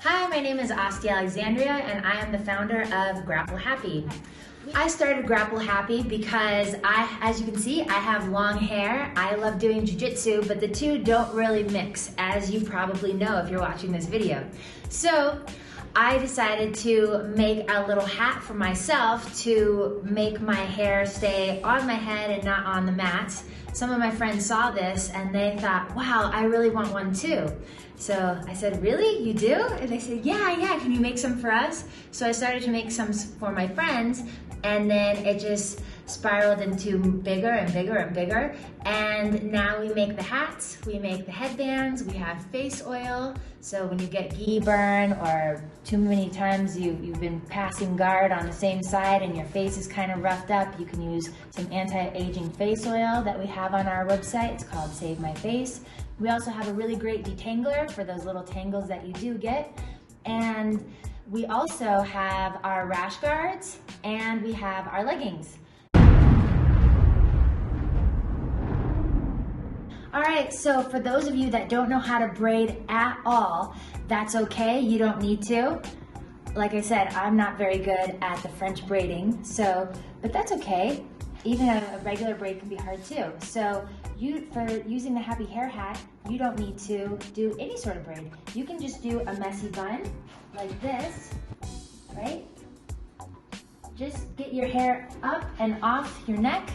Hi, my name is Asti Alexandria and I am the founder of Grapple Happy. I started Grapple Happy because as you can see, I have long hair. I love doing jiu-jitsu, but the two don't really mix, as you probably know if you're watching this video. So I decided to make a little hat for myself to make my hair stay on my head and not on the mat. Some of my friends saw this and they thought, wow, I really want one too. So I said, really, you do? And they said, yeah, can you make some for us? So I started to make some for my friends, and then it just spiraled into bigger and bigger and bigger. And now we make the hats, we make the headbands, we have face oil. So when you get gi burn or too many times you've been passing guard on the same side and your face is kind of roughed up, you can use some anti-aging face oil that we have on our website. It's called Save My Face. We also have a really great detangler for those little tangles that you do get. And we also have our rash guards and we have our leggings. All right, so for those of you that don't know how to braid at all, that's okay, you don't need to. Like I said, I'm not very good at the French braiding, but that's okay. Even a regular braid can be hard too. So for using the Happy Hair Hat, you don't need to do any sort of braid. You can just do a messy bun like this, right? Just get your hair up and off your neck,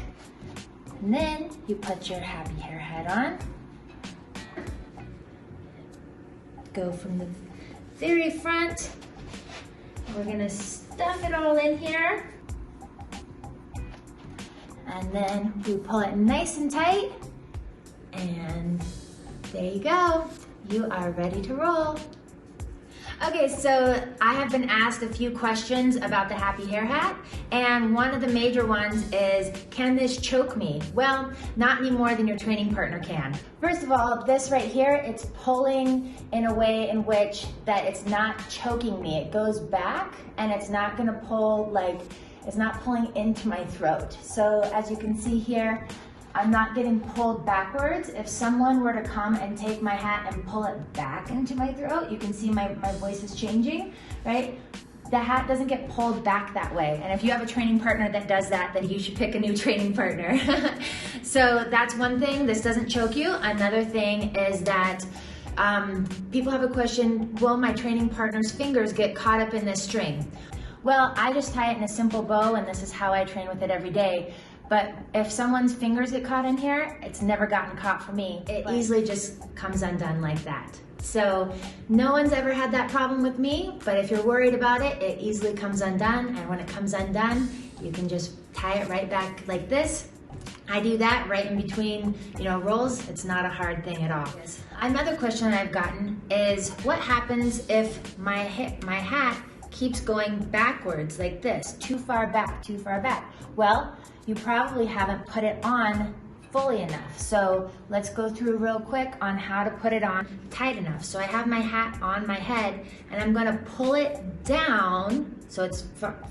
and then you put your Happy Hair Hat on. Go from the very front. We're gonna stuff it all in here. And then we pull it nice and tight, and there you go. You are ready to roll. Okay, so I have been asked a few questions about the Happy Hair Hat, and one of the major ones is, can this choke me? Well, not any more than your training partner can. First of all, this right here, it's pulling in a way in which that it's not choking me. It goes back, and it's not gonna pull it's not pulling into my throat. So as you can see here, I'm not getting pulled backwards. If someone were to come and take my hat and pull it back into my throat, you can see my voice is changing, right? The hat doesn't get pulled back that way. And if you have a training partner that does that, then you should pick a new training partner. So that's one thing, this doesn't choke you. Another thing is that people have a question, will my training partner's fingers get caught up in this string? Well, I just tie it in a simple bow, and this is how I train with it every day. But if someone's fingers get caught in here, it's never gotten caught for me. It easily just comes undone like that. So no one's ever had that problem with me, but if you're worried about it, it easily comes undone. And when it comes undone, you can just tie it right back like this. I do that right in between, rolls. It's not a hard thing at all. Another question I've gotten is, what happens if my hat keeps going backwards like this, too far back, too far back? Well, you probably haven't put it on fully enough. So let's go through real quick on how to put it on tight enough. So I have my hat on my head and I'm gonna pull it down so it's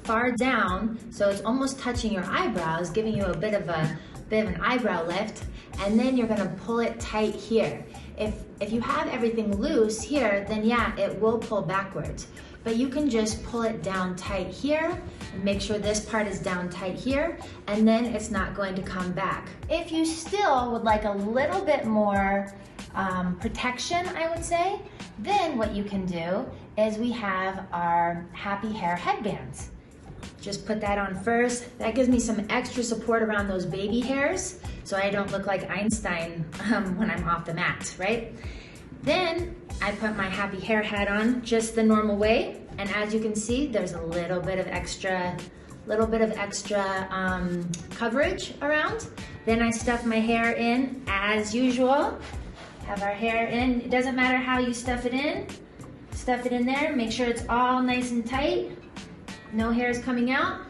far down, so it's almost touching your eyebrows, giving you a bit of an eyebrow lift, and then you're gonna pull it tight here. If you have everything loose here, then yeah, it will pull backwards. But you can just pull it down tight here and make sure this part is down tight here, and then it's not going to come back. If you still would like a little bit more protection, I would say, then what you can do is we have our Happy Hair Headbands. Just put that on first. That gives me some extra support around those baby hairs so I don't look like Einstein when I'm off the mat, right? Then I put my Happy Hair Hat on just the normal way, and as you can see, there's a little bit of extra coverage around. Then I stuff my hair in as usual. Have our hair in. It doesn't matter how you stuff it in. Stuff it in there. Make sure it's all nice and tight. No hairs coming out.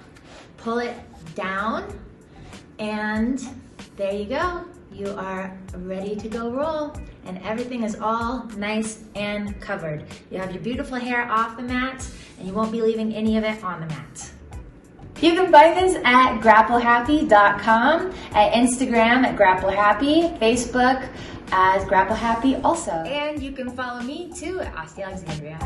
Pull it down, and there you go. You are ready to go roll, and everything is all nice and covered. You have your beautiful hair off the mat, and you won't be leaving any of it on the mat. You can find us at grapplehappy.com, at Instagram at Grapple Happy, Facebook as Grapple Happy also. And you can follow me too at Asti Alexandria.